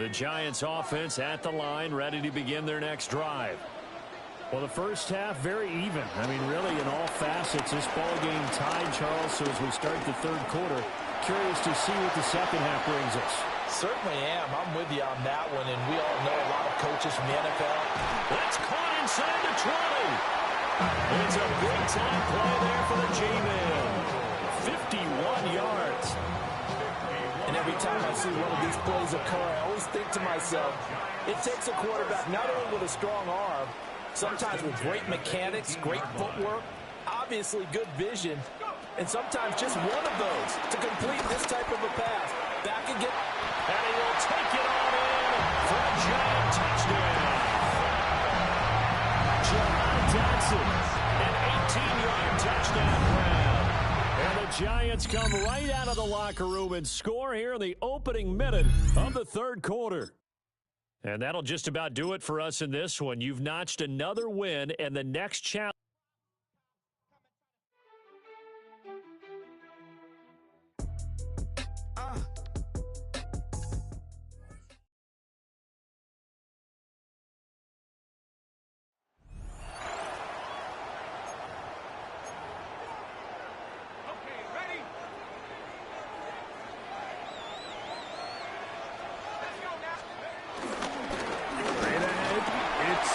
The Giants offense at the line, ready to begin their next drive. Well, the first half, very even. I mean, really, in all facets, this ball game tied, Charles. So as we start the third quarter, curious to see what the second half brings us. Certainly am. I'm with you on that one, and we all know a lot of coaches from the NFL. That's caught inside the 20. It's a big-time play there for the J-Man. 51 yards. And every time I see one of these plays occur, I always think to myself, it takes a quarterback not only with a strong arm, sometimes with great mechanics, great footwork, obviously good vision, and sometimes just one of those to complete this type of a pass. Back and get, and he will take it on in for a Giant touchdown. Jahan Dotson, an 18-yard touchdown grab. And the Giants come right out of the locker room and score here in the opening minute of the third quarter. And that'll just about do it for us in this one. You've notched another win, and the next challenge.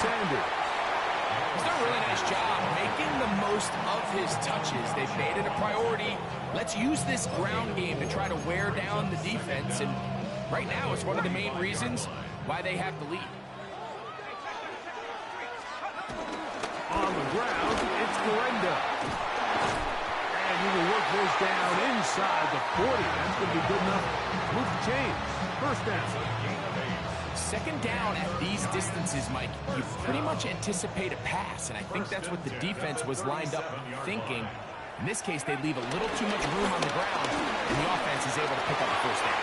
He's done a really nice job making the most of his touches. They've made it a priority. Let's use this ground game to try to wear down the defense. And right now, it's one of the main reasons why they have the lead. On the ground, it's Glenda. And he will work this down inside the 40. That's going to be good enough to move the chains. First down. Second down at these distances, Mike, you pretty much anticipate a pass, and I think that's what the defense was lined up thinking. In this case, they leave a little too much room on the ground, and the offense is able to pick up the first down.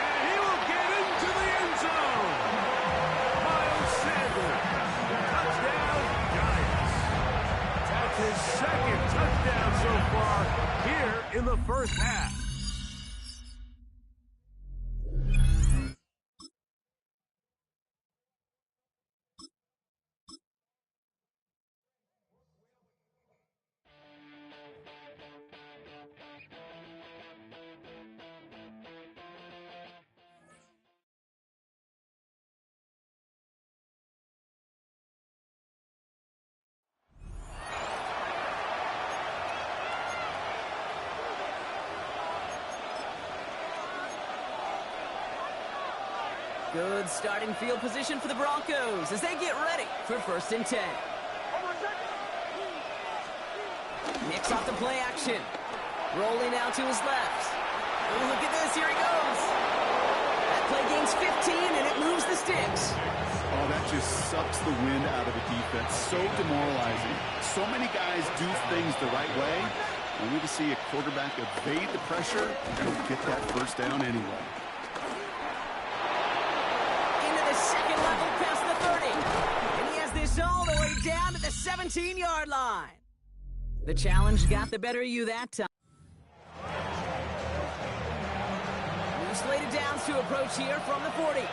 And he will get into the end zone. Miles Sanders, touchdown, Giants. That's his second touchdown so far here in the first half. Good starting field position for the Broncos as they get ready for 1st and 10. Nix off the play action. Rolling out to his left. Oh, look at this. Here he goes. That play gains 15, and it moves the sticks. Oh, that just sucks the wind out of the defense. So demoralizing. So many guys do things the right way, only to see a quarterback evade the pressure and get that first down anyway. Second level past the 30. And he has this all the way down to the 17-yard line. The challenge got the better of you that time. New slated downs to approach here from the 40.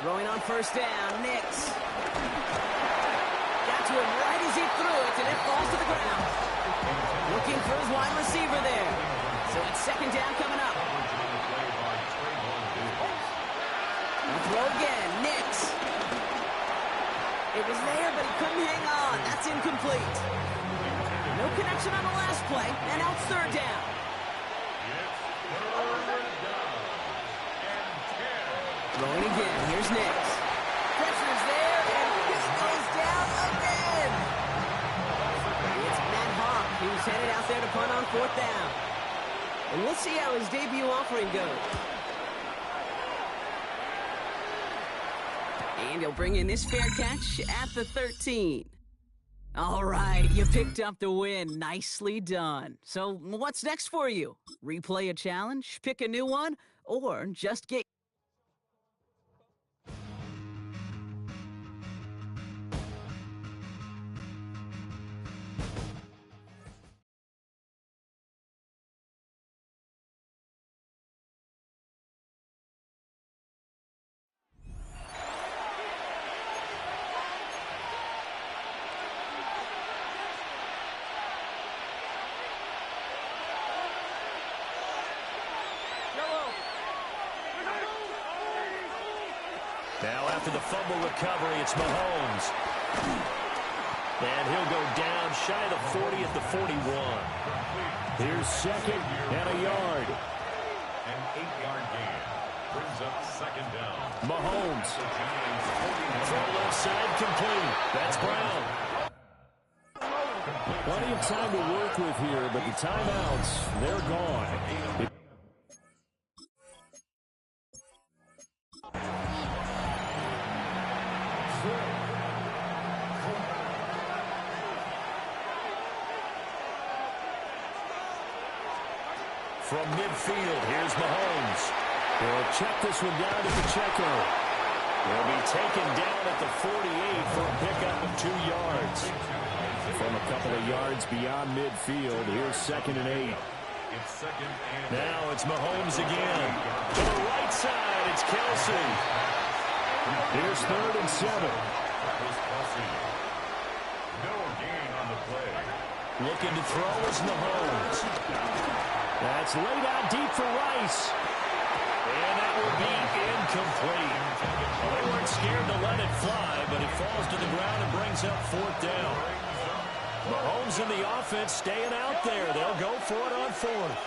Throwing on first down, Nix. Got to him right as he threw it, and it falls to the ground. Looking for his wide receiver there. So it's second down coming up. Throw again, Nix. It was there, but he couldn't hang on. That's incomplete. No connection on the last play, and now it's third down. Throwing again, here's Nix. Pressure's there, and he goes down again. It's Matt Hawk, who's headed out there to punt on 4th down. And we'll see how his debut offering goes. And he'll bring in this fair catch at the 13. All right, you picked up the win. Nicely done. So what's next for you? Replay a challenge, pick a new one, or just get... Now after the fumble recovery, it's Mahomes. And he'll go down shy of the 40 at the 41. Here's second and a yard. An 8-yard gain brings up second down. Mahomes. Throw left side complete. That's Brown. Plenty of time to work with here, but the timeouts, they're gone. From midfield, here's Mahomes. He'll check this one down at the Pacheco. He'll be taken down at the 48 for a pickup of 2 yards. From a couple of yards beyond midfield, here's second and 8. Now it's Mahomes again. To the right side, it's Kelsey. Here's third and 7. No gain on the play. Looking to throw is Mahomes. That's laid out deep for Rice. And that will be incomplete. Well, they weren't scared to let it fly, but it falls to the ground and brings up fourth down. Mahomes and the offense staying out there. They'll go for it on fourth.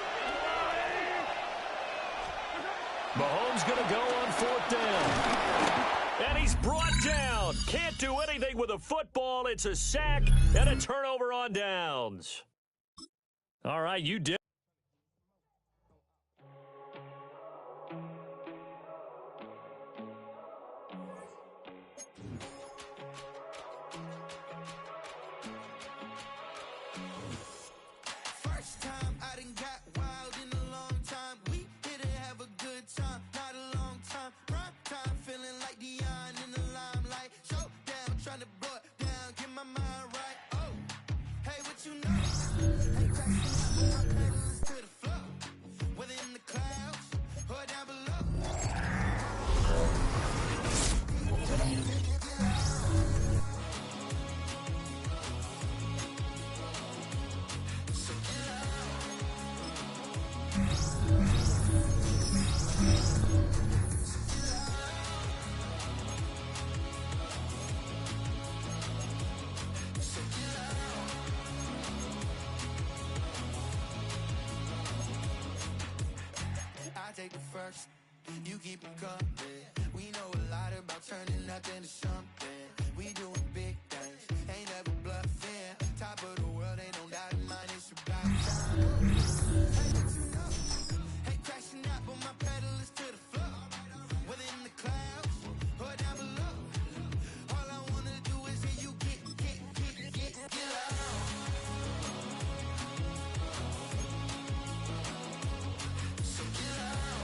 Mahomes going to go on fourth down. And he's brought down. Can't do anything with a football. It's a sack and a turnover on downs. All right, you did. Take the first, you keep them coming. We know a lot about turning nothing to something. We doing big things, ain't never bluffing. Top of the world, ain't no doubt in mine, it's about time. Hey, what you know? Hey, crashing out, but my pedal is to the floor. Whether in the clouds or down below. All I wanna do is hear you get loud. So get loud.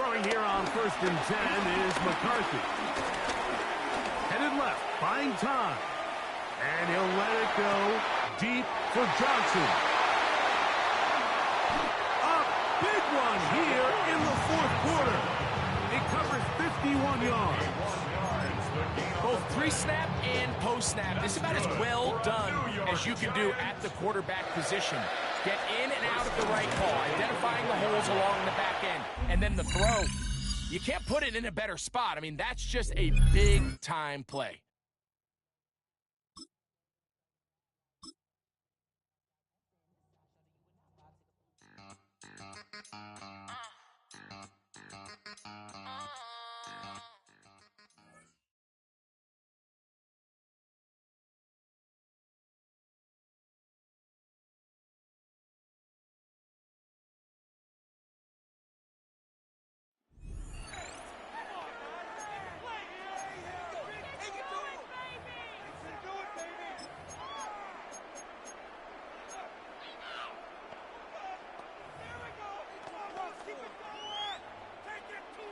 Throwing here on 1st and 10 is McCarthy. Headed left, buying time. And he'll let it go deep for Johnson. A big one here in the 4th quarter. It covers 51 yards. Both pre-snap and post-snap. This is about as well done as you can do at the quarterback position. Get in and out of the right ball, identifying the holes along the back end, and then the throw. You can't put it in a better spot. I mean, that's just a big-time play.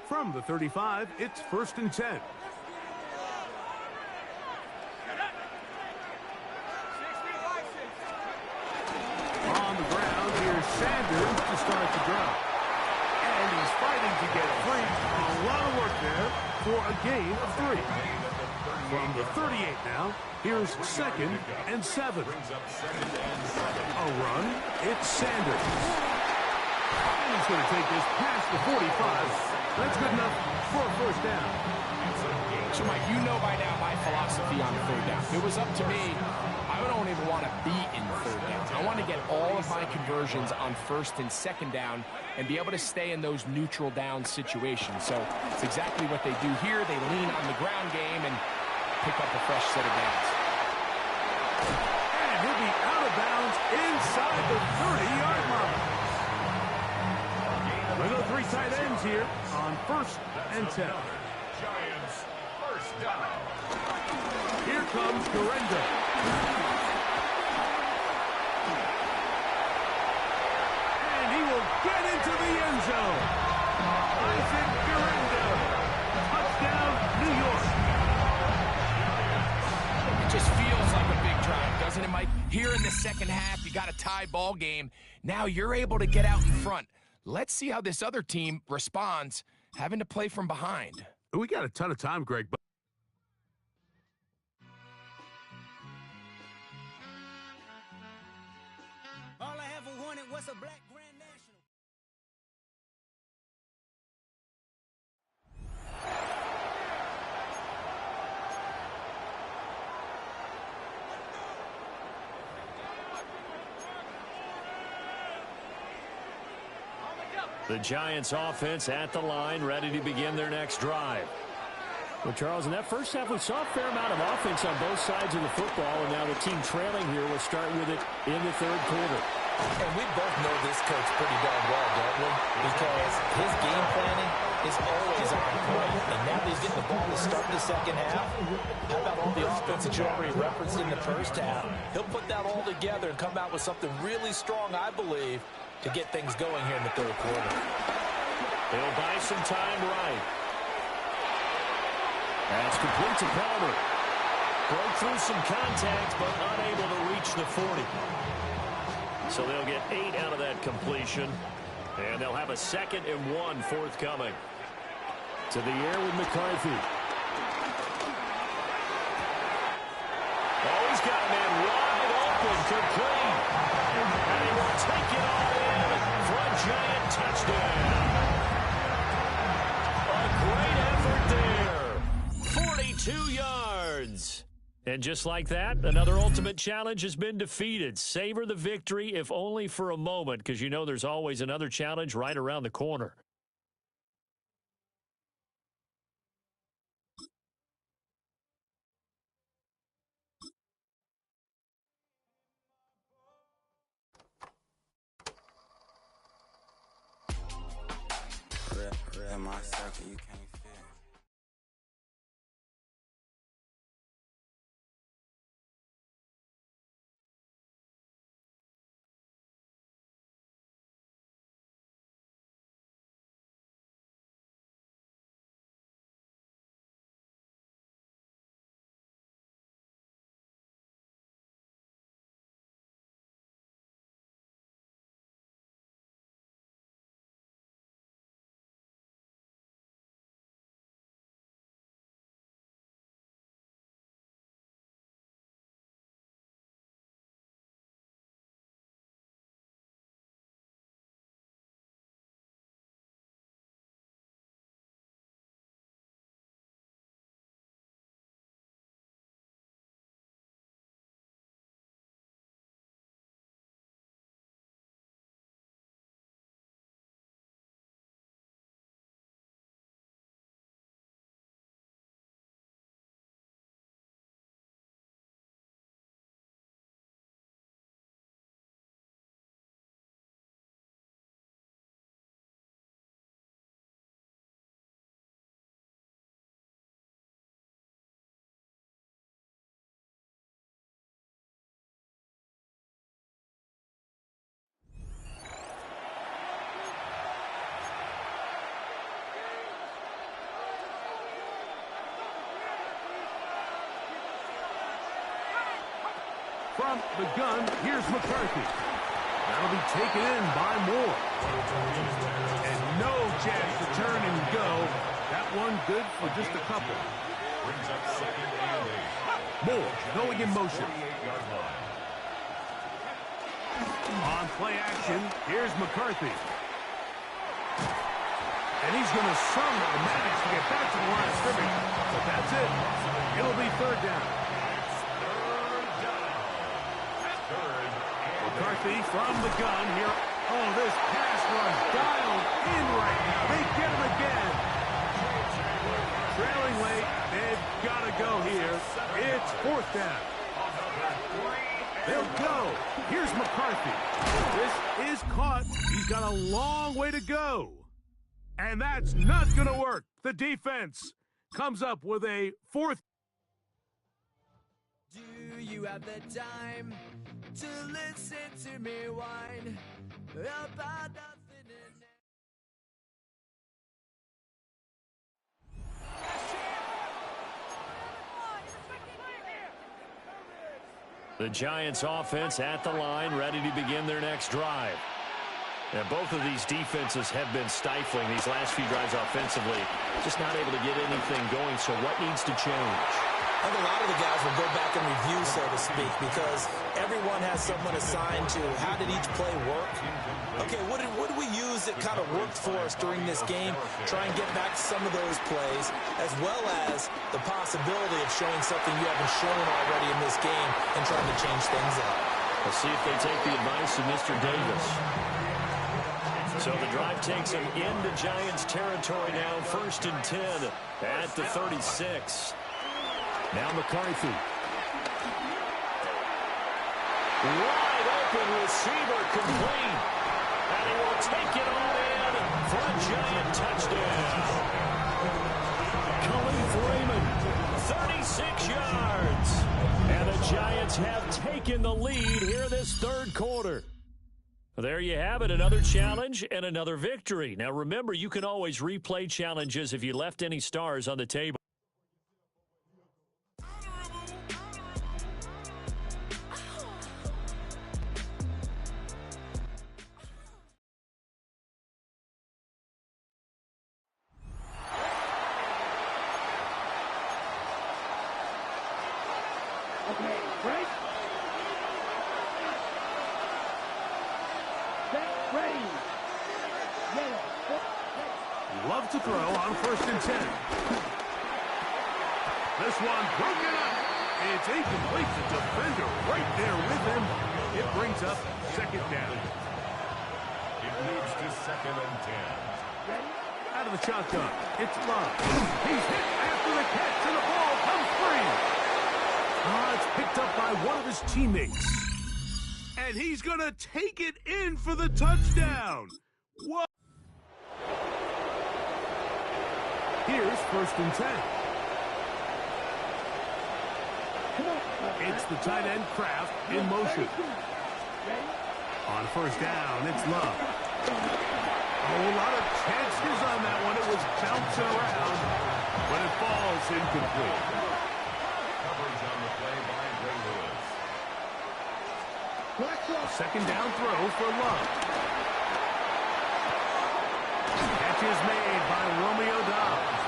From the 35, it's 1st and 10. On the ground, here's Sanders to start the drive. And he's fighting to get free. A lot of work there for a gain of 3. From the 38 now, here's 2nd and 7. A run, it's Sanders. And he's going to take this past the 45. That's good enough for a 1st down. So, Mike, you know by now my philosophy on 3rd down. If it was up to me, I don't even want to be in 3rd down. I want to get all of my conversions on 1st and 2nd down and be able to stay in those neutral down situations. So it's exactly what they do here. They lean on the ground game and pick up a fresh set of downs. And he'll be out of bounds inside the 30-yard line. We've got 3 tight ends here on 1st and 10. Giants, 1st down. Here comes Garenda. And he will get into the end zone. Isaac Garenda. Touchdown, New York. It just feels like a big drive, doesn't it, Mike? Here in the 2nd half, you got a tie ball game. Now you're able to get out in front. Let's see how this other team responds, having to play from behind. We got a ton of time, Greg. But All I ever wanted was a black Grand National. The Giants offense at the line, ready to begin their next drive. Well, Charles, in that first half, we saw a fair amount of offense on both sides of the football, and now the team trailing here will start with it in the 3rd quarter. And we both know this coach pretty darn well, don't we? Because his game planning is always on point. And now he's getting the ball to start the 2nd half. How about all the offense that you already referenced in the 1st half? He'll put that all together and come out with something really strong, I believe, to get things going here in the 3rd quarter. They'll buy some time right. That's complete to Palmer. Broke through some contact, but unable to reach the 40. So they'll get 8 out of that completion. And they'll have a 2nd and 1 forthcoming. To the air with McCarthy. Oh, he's got a man wide open, complete. And he will take it all in for a Giant touchdown. A great effort there. 42 yards. And just like that, another ultimate challenge has been defeated. Savor the victory, if only for a moment, because you know there's always another challenge right around the corner. My circle, you can't From the gun, here's McCarthy. That'll be taken in by Moore. And no chance to turn and go. That one good for just a couple. Moore going in motion. On play action, here's McCarthy. And he's going to somehow manage to get back to the line of scrimmage. But that's it. It'll be third down. McCarthy from the gun here. Oh, this pass rush dialed in right now. They get him again. Trailing late. They've got to go here. It's fourth down. They'll go. Here's McCarthy. This is caught. He's got a long way to go. And that's not going to work. The defense comes up with a fourth. Do you have the time to listen to me whine about nothing and The Giants offense at the line, ready to begin their next drive. And both of these defenses have been stifling these last few drives offensively. Just not able to get anything going, so what needs to change? I think a lot of the guys will go back and review, so to speak, because everyone has someone assigned to how did each play work. Okay, what did we use that kind of worked for us during this game? Try and get back to some of those plays, as well as the possibility of showing something you haven't shown already in this game and trying to change things up. We'll see if they take the advice of Mr. Davis. So the drive takes them into Giants territory now, 1st and 10 at the 36. Now McCarthy. Wide open receiver complete. And he will take it all in for a Giant touchdown. Khalif Raymond, 36 yards. And the Giants have taken the lead here this third quarter. There you have it, another challenge and another victory. Now remember, you can always replay challenges if you left any stars on the table. Love to throw on 1st and 10. This one broken up. It's incomplete. The defender right there with him. It brings up 2nd down. It leads to 2nd and 10. Out of the shotgun. It's Love. He's hit after the catch, and the ball comes free. It's picked up by one of his teammates. And he's going to take it in for the touchdown. Whoa. Here's 1st and 10. It's the tight end Kraft in motion. On 1st down, it's Love. A lot of chances on that one. It was bouncing around, but it falls incomplete. Coverage on the play by Ray Lewis. A 2nd down throw for Love. Catch is made by Romeo Dobbs.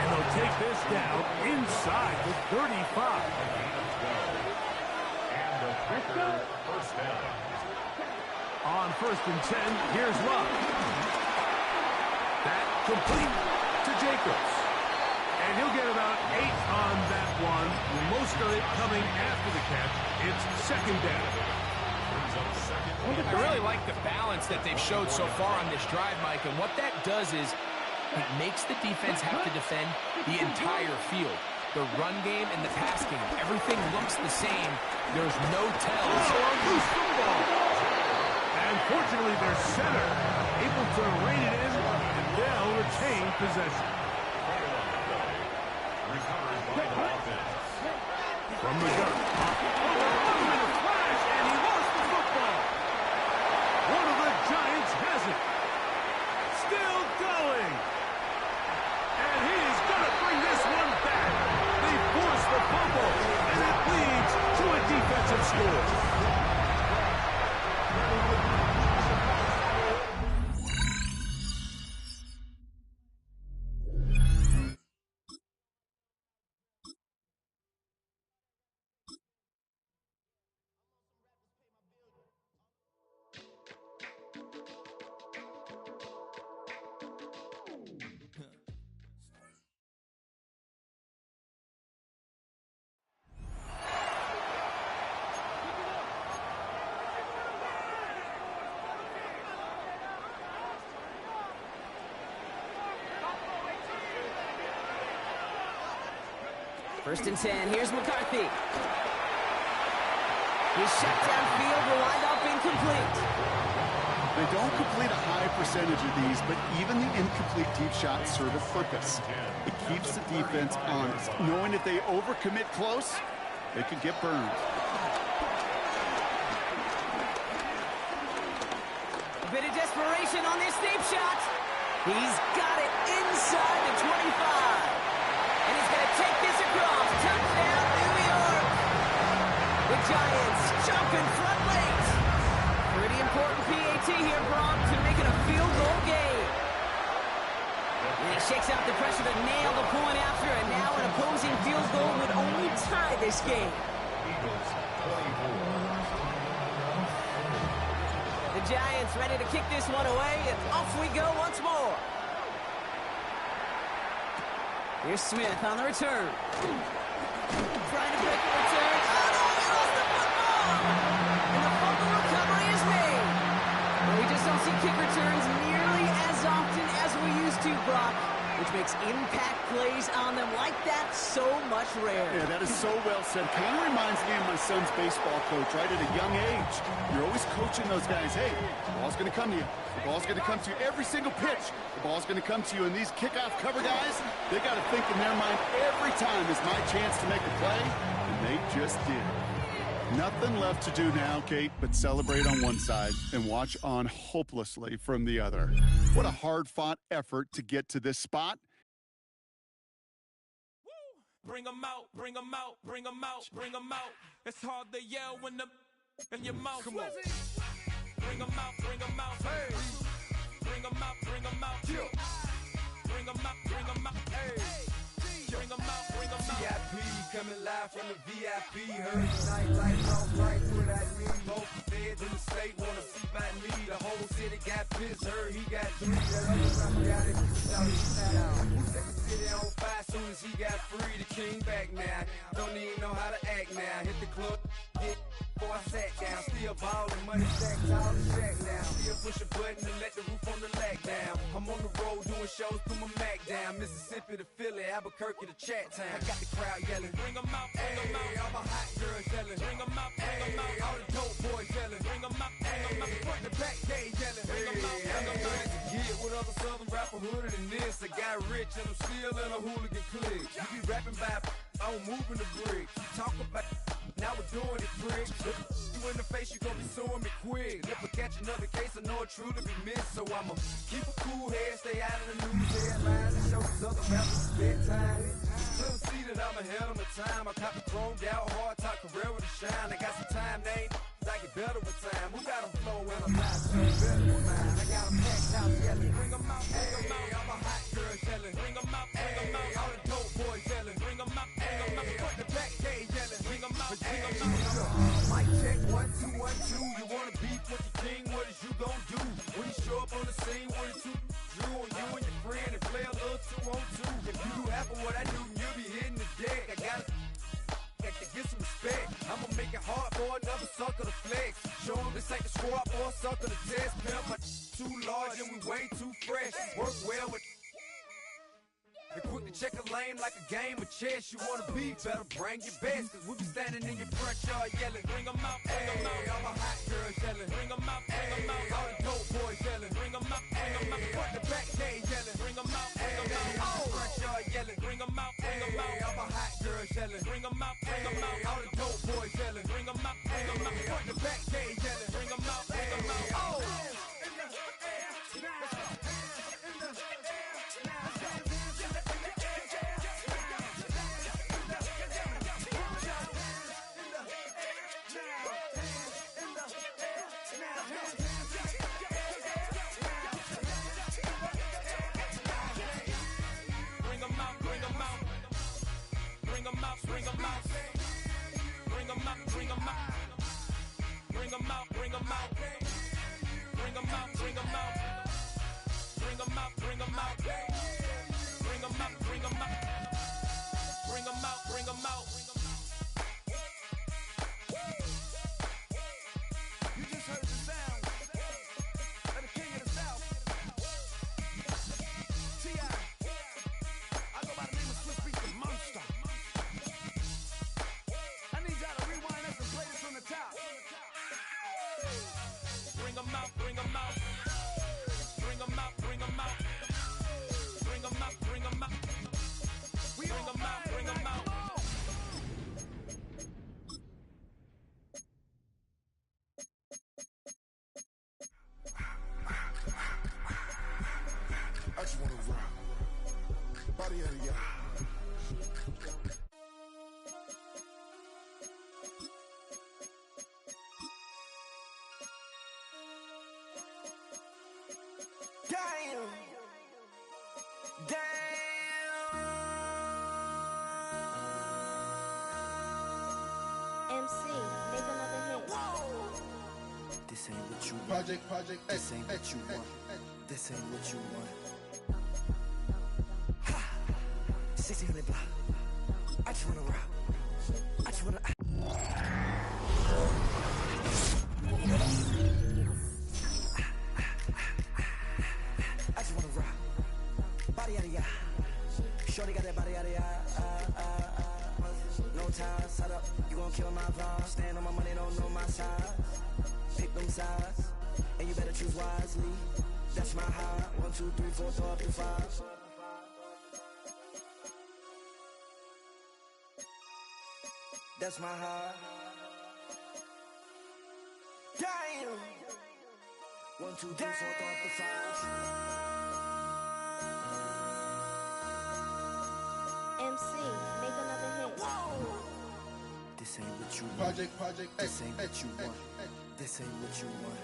And they'll take this down inside the 35. And the Packers first down. On 1st and 10, here's Love. That complete to Jacobs. And he'll get about 8 on that one. Most of it coming after the catch. It's 2nd down. I really like the balance that they've showed so far on this drive, Mike. And what that does is it makes the defense have to defend the entire field. The run game and the pass game, everything looks the same. There's no tells. Loose football. And fortunately, their center able to rein it in, and they'll retain possession. From the gun. In a flash, and he lost the football. One of the Giants has it. Still going. And he is going to bring this one back. They force the fumble, and it leads to a defensive score. First and 10, here's McCarthy. His shot downfield will wind up incomplete. They don't complete a high percentage of these, but even the incomplete deep shots serve a purpose. It keeps the defense honest, knowing if they overcommit close, they could get burned. A bit of desperation on this deep shot. He's got it inside the 25. And he's going to take this across. Touchdown, New York. The Giants jumping front late. Pretty important PAT here, Braun, to make it a field goal game. And he shakes out the pressure to nail the point after, and now an opposing field goal would only tie this game. Eagles 24. The Giants ready to kick this one away, and off we go once more. Here's Smith on the return. Trying to break the return. Oh, no, he lost the football! And the fumble recovery is made. Well, we just don't see kick returns nearly as often as we used to, Brock, which makes impact plays on them like that so much rarer. Yeah, that is so well said. Kind of reminds me of my son's baseball coach, right at a young age. You're always coaching those guys, hey, the ball's going to come to you. The ball's going to come to you every single pitch. The ball's going to come to you. And these kickoff cover guys, they got to think in their mind every time is my chance to make a play. And they just did. Nothing left to do now, Kate, but celebrate on one side and watch on hopelessly from the other. What a hard-fought effort to get to this spot. Bring them out, bring them out, bring them out, bring them out. It's hard to yell when the in your mouth. Come on. Bring them out, bring them out. Hey. Bring them out, bring them out. Bring them out, bring them out. Hey. Bring them out, bring them out. VIP coming live from the VIP. Heard tonight, lights off right what I need. Both feds in the state wanna see by me. The whole city got pissed. Heard he got 3. That other rapper got it. Who set the city on fire soon as he got free? The king back now. Don't even know how to act now. Hit the club, get before I sat down. Still ballin', money stacked all the shack now. Still push a button and let the roof on the lag down. I'm on the road doing shows through my Mac down. Mississippi to Philly, Albuquerque to Chat Town. I got the crowd yelling. Bring them out, bring them out. All my hot girls yelling. Bring them out, bring them out. All the dope boys yelling. Bring them out, bring them out. Front to back, they yelling. Bring them out, bring them out. Get with other southern rapper hooded than this. I got rich and I'm still in a hooligan clique. You be rapping by I'm moving the bricks. You talk about now we're doing it, prick. You in the face, you gon' be suing me quick. If I catch another case, I know it truly be missed. So I'ma keep a cool head, stay out of the news headlines, and show southern rappers bedtime. Still see that I'm ahead of my time. I cop the chromed out, hard top career with a shine. I got some time, they ain't I get better with time. Who got them flow when I'm not so better with mine? I got them packed out yelling. Bring them out, bring them out. All my hot girls yelling. Bring them out, bring them out. All the dope boys yelling. Bring them out, bring them out. Front the back, they yelling. Bring them out, bring them out. Mic check, 1, 2, 1, 2. You wanna beef with the king? What is you gon' do? When you show up on the scene, what is you drew on you and your friend and play a little 2 on 2? If you do half of what I do, you'll be hitting the deck. I gotta get some respect. I'ma make it hard for another sucker to flex. Show them this ain't the squad for a sucker to test. Pimp, my too large and we way too fresh. Work well with and quick to check a lane like a game of chess. You wanna be better, bring your best. Cause we be standing in your front yard yelling. Bring them out, bring them out. All my hot girls yelling. Bring them out, bring them out. All the dope boys yelling. Bring them out, bring them out. Front the back, they yelling. Bring them out, bring them out. Front yard yelling. Bring them out, bring them out. All my hot girls yelling. Bring them out, bring them out. All the dope boys yelling. Bring them out, bring them out. Front the back, they yelling. Bring them out, bring them out. out, bring them out. Bring them out, bring them out. Bring them out, bring them out. Bring them out, bring them out. You just heard the sound of the king of the South. T.I. I go by the name of Swiss Beats the Monster. I need y'all to rewind this and play this from the top. Bring them out, bring them out. Bring them out, bring them out. Bring them out, bring them out. We Bring them out, bring them out. I just wanna rock. Body out of y'all. Damn. MC, make another hit. This ain't what you want. Project, This ain't what you want. This ain't what you want. 1600 block. I just wanna rock. I just wanna. I just wanna rock. Body out of ya. Shorty got that body out of ya. No time, set up. You gon' kill my vibe. Stand on my money, don't know my size. Pick them sides, and you better choose wisely. That's my high. 1, 2, 3, 4, throw up to 5. That's my high. Damn. 1, 2, 3, 4, throw up to 5. MC, make another hit. This ain't what you want. Project, This ain't what you want. This ain't what you want.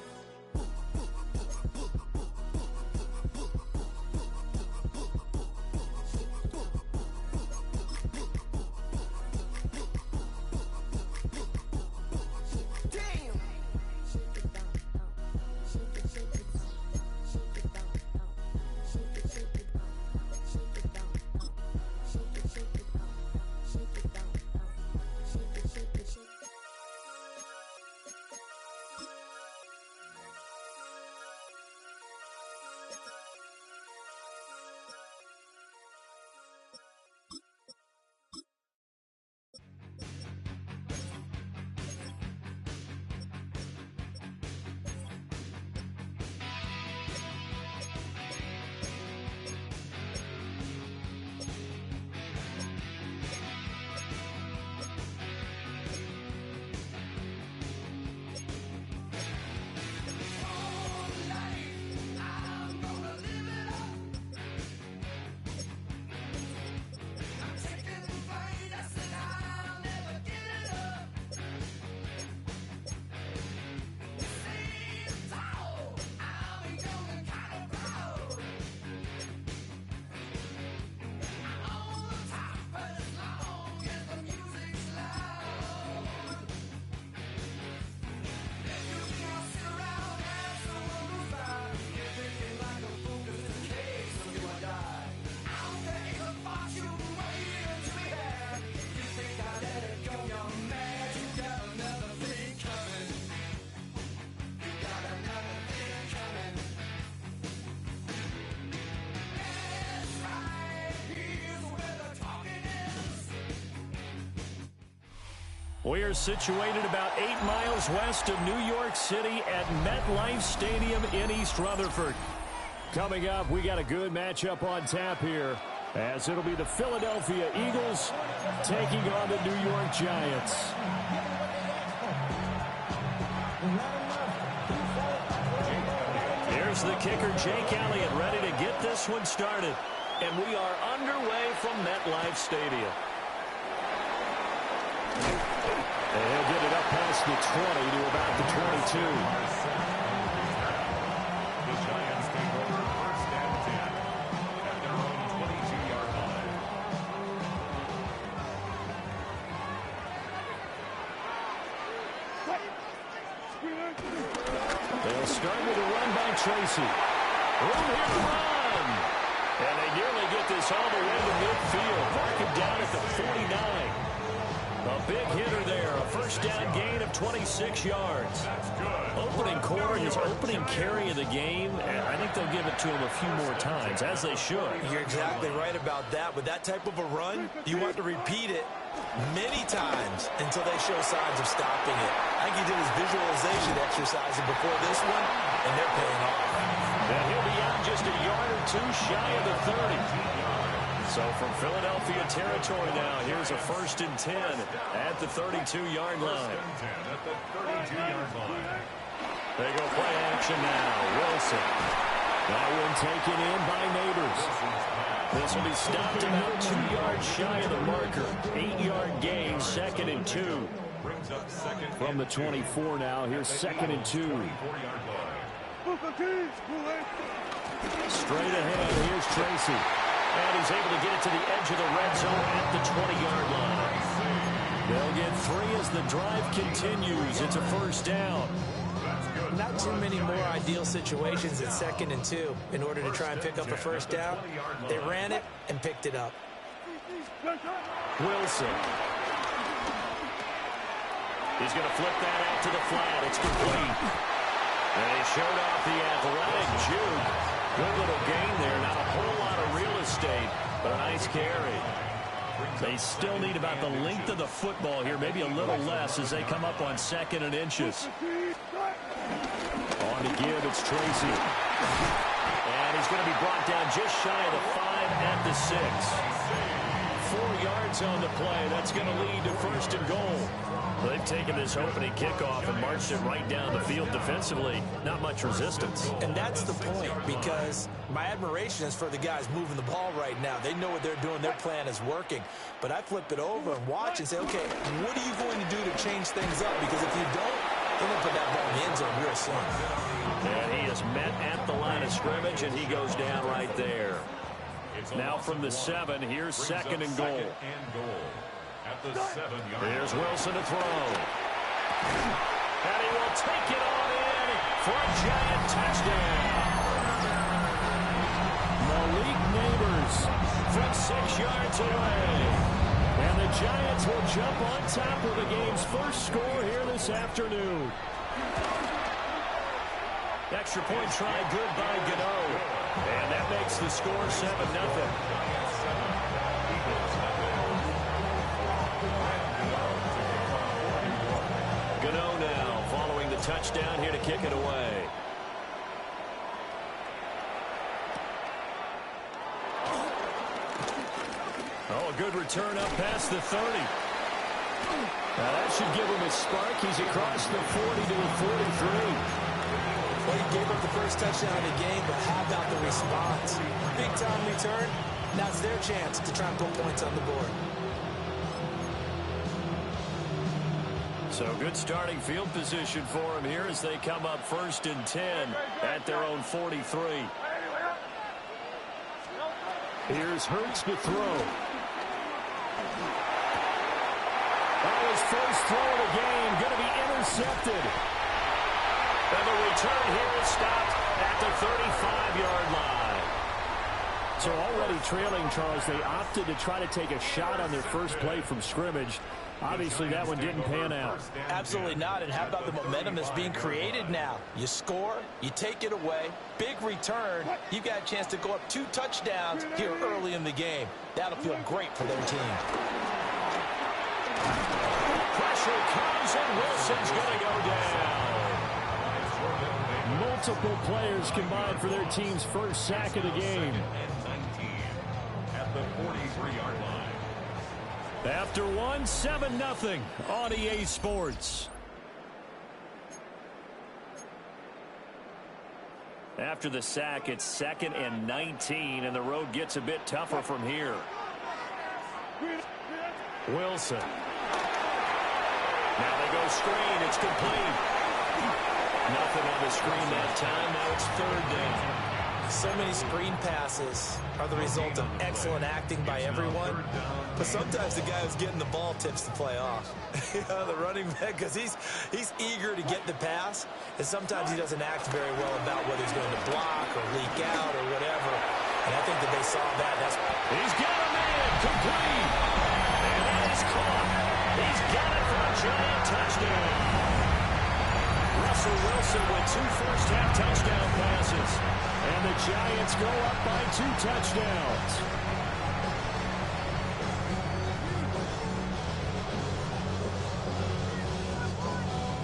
We are situated about 8 miles west of New York City at MetLife Stadium in East Rutherford. Coming up, we got a good matchup on tap here, as it'll be the Philadelphia Eagles taking on the New York Giants. Here's the kicker, Jake Elliott, ready to get this one started. And we are underway from MetLife Stadium. And he'll get it up past the 20 to about the 22. The Giants take over first and 10 at their own 22-yard line. They'll start with a run by Tracy. Room here to run. And they nearly get this all the way to midfield. Mark it down at the 49. A big hitter there. A first down gain of 26 yards. Opening quarter, his opening carry of the game. And I think they'll give it to him a few more times, as they should. You're exactly right about that. With that type of a run, you want to repeat it many times until they show signs of stopping it. I think he did his visualization exercise before this one, and they're paying off. And he'll be out just a yard or two shy of the 30. So from Philadelphia territory now, here's a 1st and 10 at the 32-yard line. They go play action now. Wilson. That one taken in by Neighbors. This will be stopped about 2 yards shy of the marker. 8-yard gain, 2nd and 2. From the 24 now, here's 2nd and 2. Straight ahead, here's Tracy. And he's able to get it to the edge of the red zone at the 20-yard line. They'll get 3 as the drive continues. It's a 1st down. Not too many more ideal situations at 2nd and 2 in order to try and pick up a 1st down. They ran it and picked it up. Wilson. He's going to flip that out to the flat. It's complete. And he showed off the athletic juke. Good little gain there. Not a whole lot of real estate, but a nice carry. They still need about the length of the football here, maybe a little less as they come up on 2nd and inches. On to give, it's Tracy. And he's going to be brought down just shy of the 5 at the 6. 4 yards on the play. That's going to lead to 1st and goal. They've taken this opening kickoff and marched it right down the field defensively. Not much resistance. And that's the point, because my admiration is for the guys moving the ball right now. They know what they're doing. Their plan is working. But I flip it over and watch and say, okay, what are you going to do to change things up? Because if you don't, they're going to put that ball in the end zone real soon. And he is met at the line of scrimmage, and he goes down right there. Now from the 7, here's 2nd and goal. Here's Wilson to throw. And he will take it on in for a giant touchdown. Malik Neighbors from 6 yards away. And the Giants will jump on top of the game's first score here this afternoon. Extra point try good by Gano. And that makes the score 7-0. Gano now following the touchdown here to kick it away. Oh, a good return up past the 30. Now that should give him a spark. He's across the 40 to the 43. Well, he gave up the first touchdown of the game, but how about the response? Big-time return. Now it's their chance to try and put points on the board. So good starting field position for him here as they come up 1st and 10 at their own 43. Here's Hurts to throw. Oh, his first throw of the game going to be intercepted. And the return here is stopped at the 35-yard line. So already trailing, Charles, they opted to try to take a shot on their first play from scrimmage. Obviously, that one didn't pan out. Absolutely not. And how about the momentum that's being created now? You score, you take it away, big return. You've got a chance to go up 2 touchdowns here early in the game. That'll feel great for their team. Pressure comes, and Wilson's going to go down. Multiple players combined for their team's first sack of the game. At the 43-yard line. After 1, 7-0 on EA Sports. After the sack, it's 2nd and 19, and the road gets a bit tougher from here. Wilson. Now they go screen. It's complete. Nothing on the screen that time. Now it's 3rd down. So many screen passes are the result of excellent acting by everyone. But sometimes the guy who's getting the ball tips the play off. The running back, because he's eager to get the pass, and sometimes he doesn't act very well about whether he's going to block or leak out or whatever. And I think that they saw that. He's got a man complete. And it is caught. He's got it for a giant touchdown. Russell Wilson with 2 first-half touchdown passes. And the Giants go up by 2 touchdowns.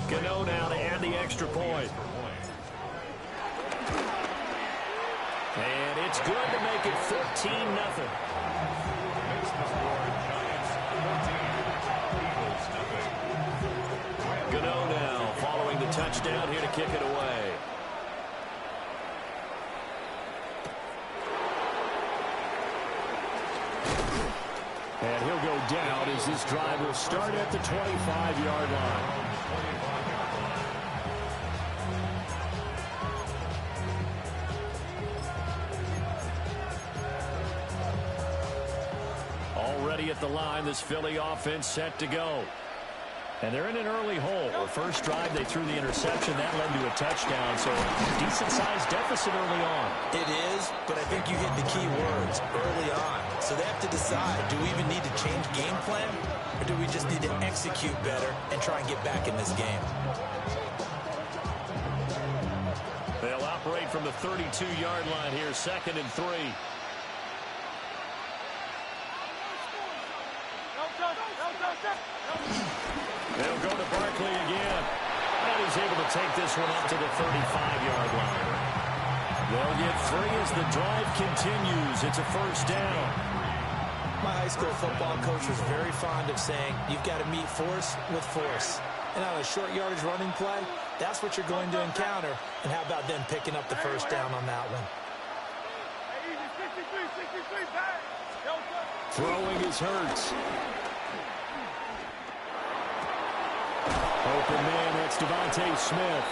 Gano now to add the extra point. And it's good to make it 14-0. Gano now following the touchdown here to kick it away. And he'll go down as this drive will start at the 25-yard line. Already at the line, this Philly offense set to go. And they're in an early hole. The first drive, they threw the interception. That led to a touchdown, so decent-sized deficit early on. It is, but I think you hit the key words, early on. So they have to decide, do we even need to change game plan, or do we just need to execute better and try and get back in this game? They'll operate from the 32-yard line here, 2nd and 3. They'll go to Barkley again. And he's able to take this one up to the 35-yard line. They'll get 3 as the drive continues. It's a first down. My high school football coach was very fond of saying, you've got to meet force with force. And on a short yardage running play, that's what you're going to encounter. And how about them picking up the first down on that one? Throwing is Hurts. Open man, that's Devontae Smith.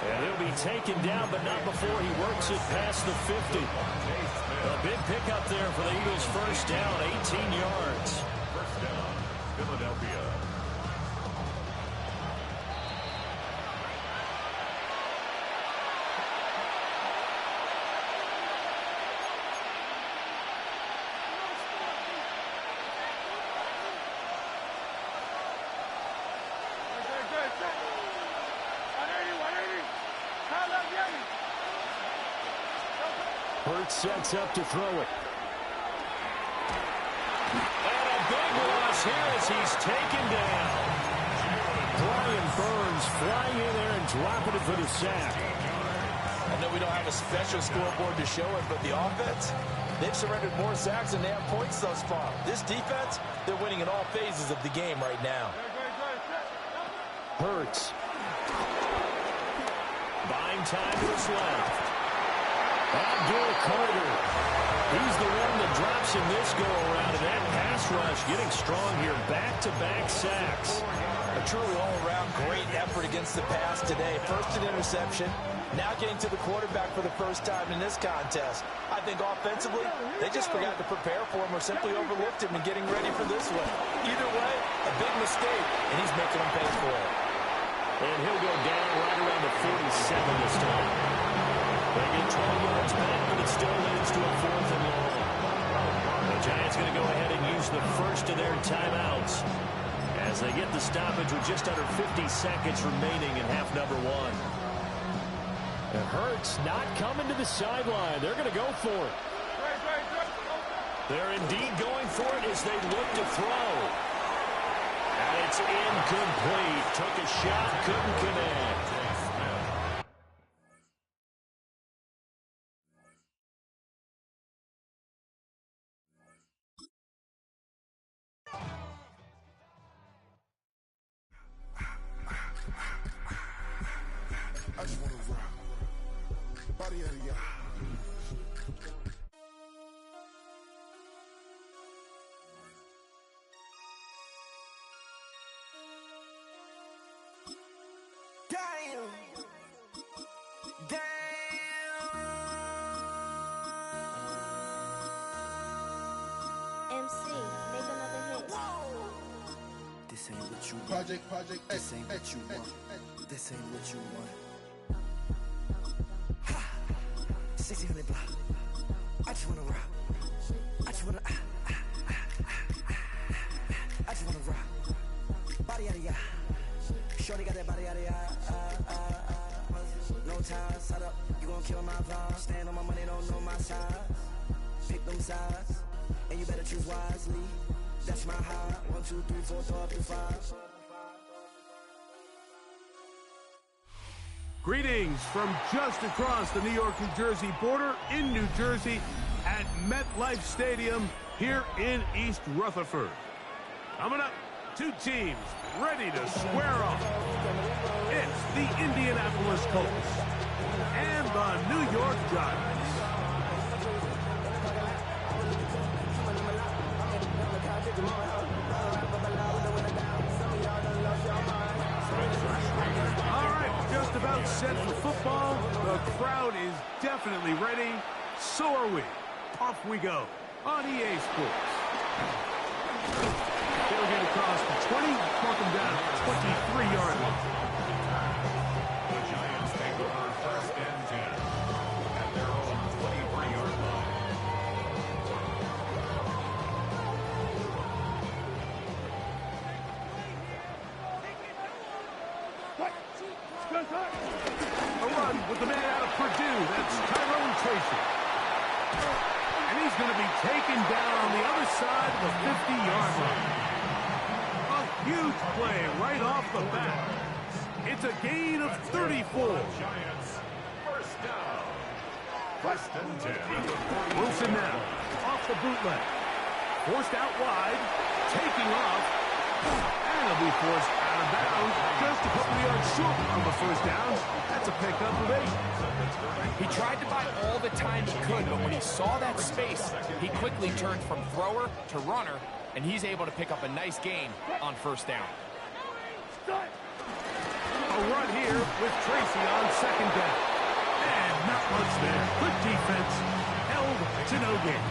And he'll be taken down, but not before he works it past the 50. A big pickup there for the Eagles' first down, 18 yards. First down, Philadelphia. Hurts sets up to throw it. And a big loss here as he's taken down. Brian Burns flying in there and dropping it for the sack. I know we don't have a special scoreboard to show it, but the offense, they've surrendered more sacks than they have points thus far. This defense, they're winning in all phases of the game right now. Hurts. Buying time to his left. Abdul Carter. He's the one that drops in this go-around, and that pass rush getting strong here. Back-to-back sacks. A truly all-around great effort against the pass today. First an interception, now getting to the quarterback for the first time in this contest. I think offensively, they just forgot to prepare for him or simply overlooked him in getting ready for this one. Either way, a big mistake, and he's making them pay for it. And he'll go down right around the 47 this time. They get 12 yards back, but it still leads to a 4th and long. The Giants going to go ahead and use the first of their timeouts as they get the stoppage with just under 50 seconds remaining in half number 1. And Hurts not coming to the sideline. They're going to go for it. They're indeed going for it as they look to throw. And it's incomplete. Took a shot, couldn't connect. I just want to rock. Body of the y'all. Damn. This ain't what you want. This ain't what you want. This ain't what you want. Ha! 1600 block. I just wanna rock. I just wanna I just wanna rock. Body out of ya. Shorty got that body out of ya. No time, set up. You gon' kill my vibe. Stand on my money, don't know my size. Pick them sides, and you better choose wisely. That's my high. 1, 2, 3, 4, throw up to 5. Greetings from just across the New York-New Jersey border in New Jersey at MetLife Stadium here in East Rutherford. Coming up, two teams ready to square off. It's the Indianapolis Colts and the New York Giants. All right, just about set for football. The crowd is definitely ready. So are we. Off we go on EA Sports. They'll get across the 20, mark them down at the 23-yard line. The Giants take over first and 10 at their own 23-yard line. A run with the man out of Purdue. That's Tyrone Tracy. And he's going to be taken down on the other side of the 50-yard line. A huge play right off the bat. It's a gain of 34. Giants first down. First and 10. Wilson now off the bootleg. Forced out wide. Taking off. And he'll be forced out of bounds. Just a couple of yards short on the first down. That's a pickup of 8. He tried to buy all the time he could, but when he saw that space, he quickly turned from thrower to runner, and he's able to pick up a nice gain on first down. A run here with Tracy on second down. And not much there. Good defense. Held to no gain.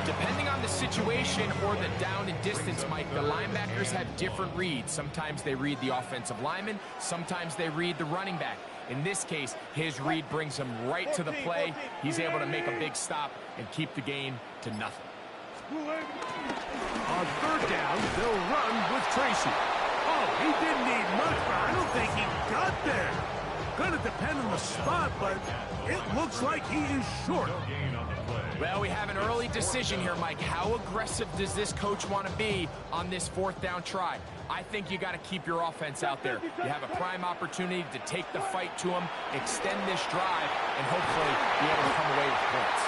Depending on the situation or the down and distance, Mike, the linebackers have different reads. Sometimes they read the offensive lineman. Sometimes they read the running back. In this case, his read brings him right to the play. He's able to make a big stop and keep the gain to nothing. On third down, they'll run with Tracy. Oh, he didn't need much, but I don't think he got there. Gonna depend on the spot, but it looks like he is short. Well, we have an early decision here, Mike. How aggressive does this coach want to be on this fourth down try? I think you got to keep your offense out there. You have a prime opportunity to take the fight to him, extend this drive, and hopefully be able to come away with points.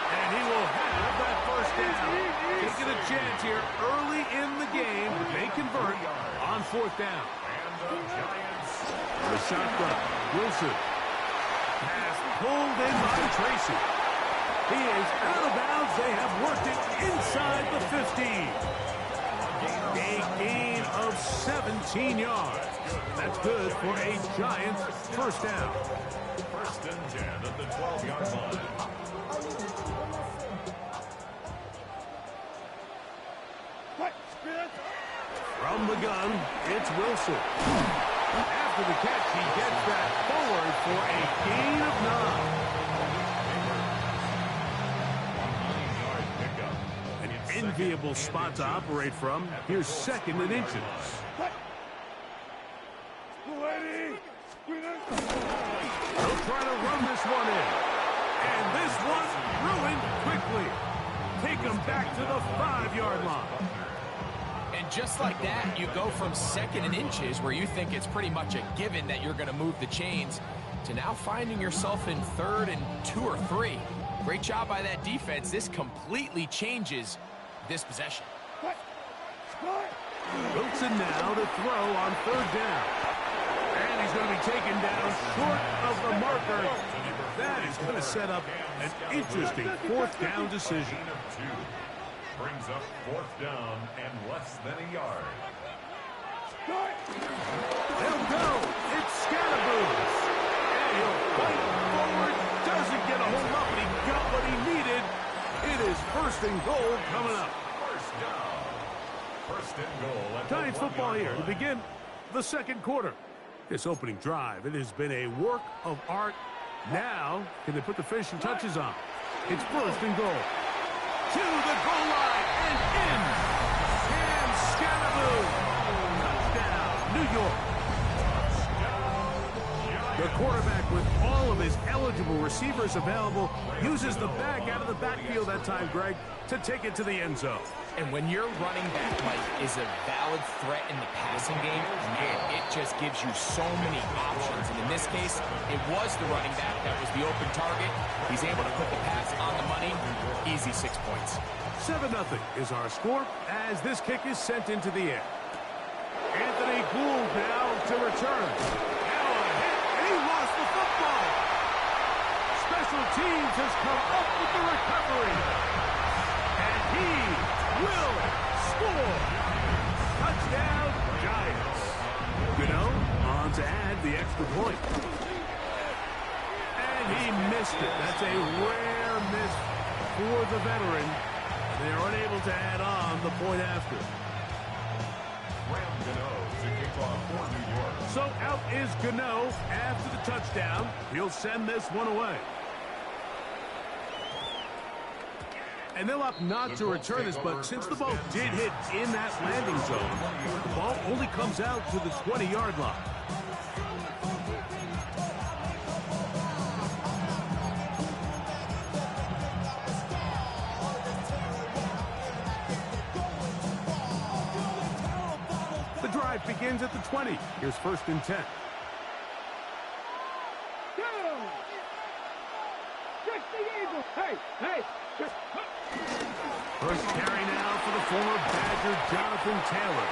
And he will have that first down. Taking a chance here early in the game. They convert on fourth down. The shotgun. Wilson. Pass pulled in by Tracy. He is out of bounds. They have worked it inside the 15. A gain of 17 yards. That's good for a Giants first down. First and 10 at the 12-yard line. From the gun, it's Wilson. After the catch, he gets that forward for a gain of 9. An enviable spot to operate from. Here's second and inches. They'll try to run this one in. And this one's ruined quickly. Take him back to the 5-yard line. And just like that, you go from second and inches, where you think it's pretty much a given that you're going to move the chains, to now finding yourself in third and 2 or 3. Great job by that defense. This completely changes this possession. Wilson now to throw on third down. And he's going to be taken down short of the marker. That is going to set up an interesting fourth down decision. Brings up fourth down and less than a yard. They'll go. It's Scalabrine. And he'll fight forward. Doesn't get a hold up, but he got what he needed. It is first and goal coming up. First down. first and goal. Giants football here to begin the second quarter. This opening drive, it has been a work of art. Now, can they put the finishing touches on? It's first and goal. To the goal line and in. Cam Scanaboo. Touchdown, New York. The quarterback, with all of his eligible receivers available, uses the bag out of the backfield that time, Greg, to take it to the end zone. And when your running back, Mike, is a valid threat in the passing game, man, it just gives you so many options. And in this case, it was the running back that was the open target. He's able to put the pass on the money. Easy 6 points. 7-0 is our score as this kick is sent into the air. Anthony Gould now to return. Now a hit, and he lost the football. Special teams has come up with the recovery. And he will score. Touchdown, Giants. On to add the extra point. And he missed it. That's a rare miss for the veteran. They are unable to add on the point after. To kick off for New York. So out is Gano after the touchdown. He'll send this one away. And they'll opt not to return this, but since the ball did hit in that landing zone, the ball only comes out to the 20-yard line. The drive begins at the 20. Here's first and 10. First carry now for the former Badger, Jonathan Taylor.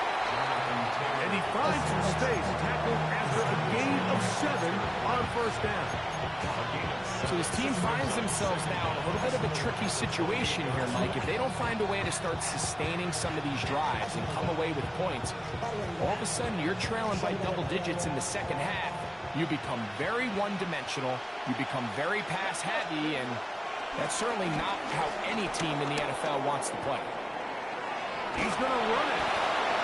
And he finds some space, tackled after a gain of 7 on first down. So his team finds themselves now in a little bit of a tricky situation here, Mike. If they don't find a way to start sustaining some of these drives and come away with points, all of a sudden you're trailing by double digits in the second half. You become very one-dimensional. You become very pass-heavy, and that's certainly not how any team in the NFL wants to play. He's going to run it.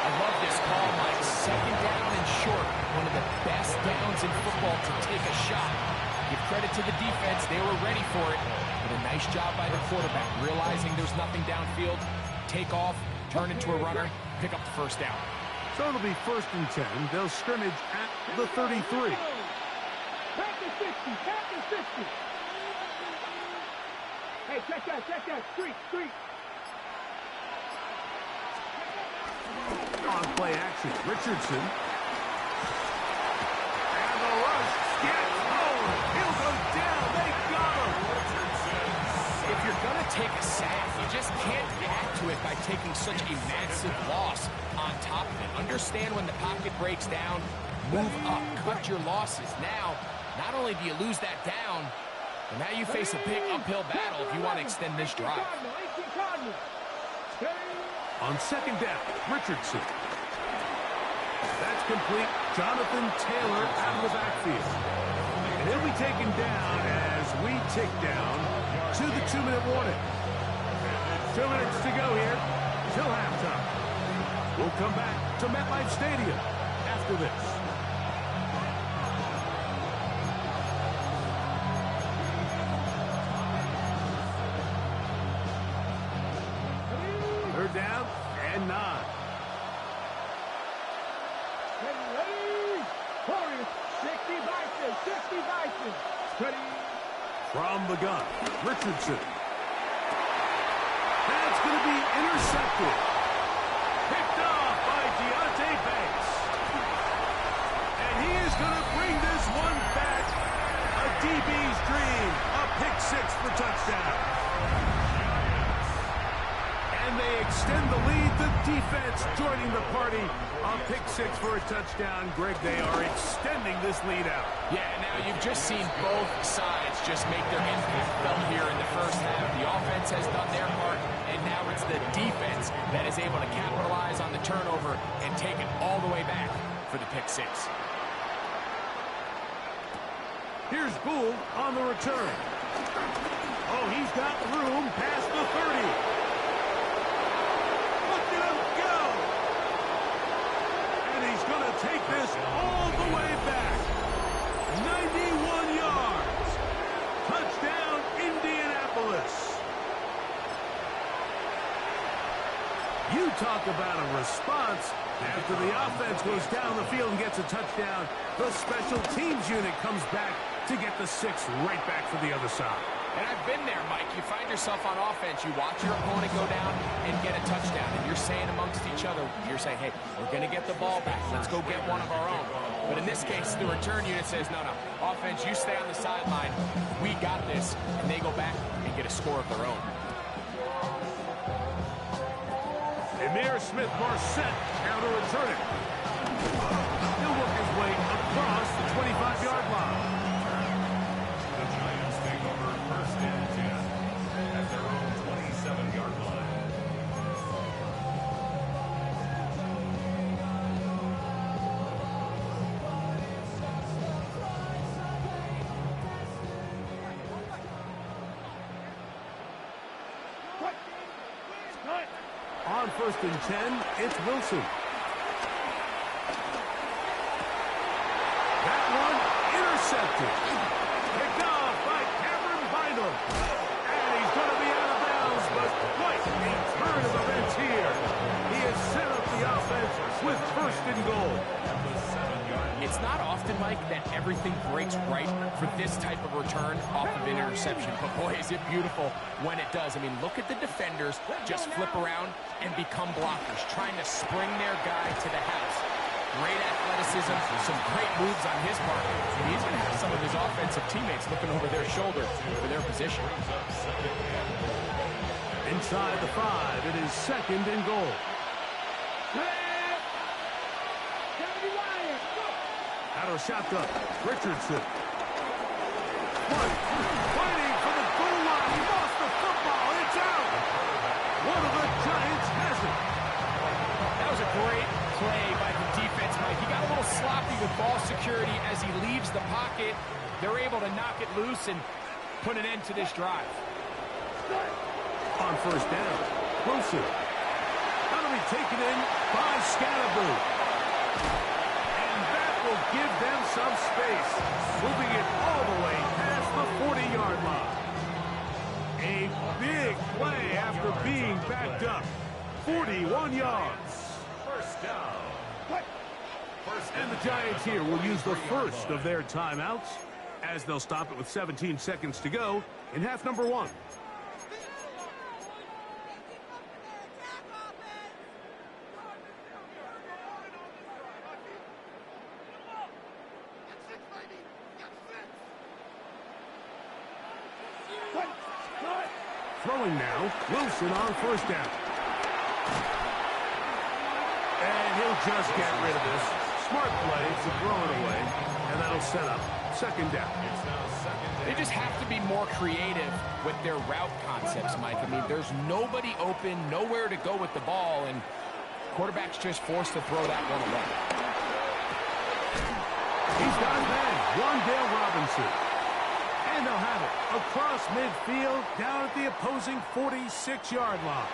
I love this call, Mike. Second down and short. One of the best downs in football to take a shot. Give credit to the defense. They were ready for it. But a nice job by the quarterback, realizing there's nothing downfield. Take off, turn into a runner, pick up the first down. So it'll be first and 10. They'll scrimmage at the 33. Back to 60, back to 60. Hey, check that, street. On play action, Richardson. And the rush gets home. He'll go down. They got him. If you're going to take a sack, you just can't add to it by taking such a massive loss on top of it. Understand when the pocket breaks down, move up, cut your losses. Now, not only do you lose that down, but now you face a big uphill battle if you want to extend this drive. On second down, Richardson. That's complete. Jonathan Taylor out of the backfield. And he'll be taken down as we tick down to the 2-minute warning. 2 minutes to go here till halftime. We'll come back to MetLife Stadium after this. Third down and 9. Ready? 60 Bison. Ready? From the gun, Richardson. That's going to be intercepted. Picked off by Deontay Banks. And he is going to bring this one back. A DB's dream. A pick 6 for touchdown. And they extend the lead. The defense joining the party. A pick 6 for a touchdown. Greg, they are extending this lead out. Yeah, now you've just seen both sides just make their impact felt here in the first half. The offense has done their part, and now it's the defense that is able to capitalize on the turnover and take it all the way back for the pick 6. Here's Gould on the return. Oh, he's got room past the 30. Look at him go! this all the way back. 91 yards. Touchdown, Indianapolis. You talk about a response. After the offense goes down the field and gets a touchdown, the special teams unit comes back to get the 6 right back for the other side. And I've been there, Mike. You find yourself on offense, you watch your opponent go down and get a touchdown, and you're saying amongst each other, you're saying, hey, we're going to get the ball back. Let's go get one of our own. But in this case, the return unit says, no, offense, you stay on the sideline. We got this. And they go back and get a score of their own. Emir Smith-Marset now to return it. He'll work his way across the 25-yard line. The Giants take over first and 10 at their own 27-yard line. On first and 10, it's Wilson. That one intercepted. Picked off by Cameron Bynum. And he's going to be out of bounds, but quite a turn of events here. He has set up the offense with first and goal. It's not often, Mike, that everything breaks right for this type of return off of an interception. But, boy, is it beautiful when it does. I mean, look at the defenders just flip around and become blockers, trying to spring their guy to the house. Great athleticism, some great moves on his part. And he's going to have some of his offensive teammates looking over their shoulder for their position. Inside the 5, it is second and goal. Out of shotgun, Richardson. Fighting for the goal line. He lost the football. It's out. One of the Giants has it. That was a great play by the defense, Mike. He got a little sloppy with ball security as he leaves the pocket. They're able to knock it loose and put an end to this drive. On first down, Wilson. That'll be taken in by Scalaboo. Will give them some space, moving it all the way past the 40-yard line. A big play after being backed up. 41 yards. First down. And the Giants here will use the first of their timeouts as they'll stop it with 17 seconds to go in half number 1. Throwing now, Wilson on first down. And he'll just get rid of this. Smart play to throw it away, and that'll set up second down. They just have to be more creative with their route concepts, Mike. I mean, there's nobody open, nowhere to go with the ball, and quarterback's just forced to throw that one away. He's got his man, Wandale Robinson. And they'll have it across midfield down at the opposing 46-yard line.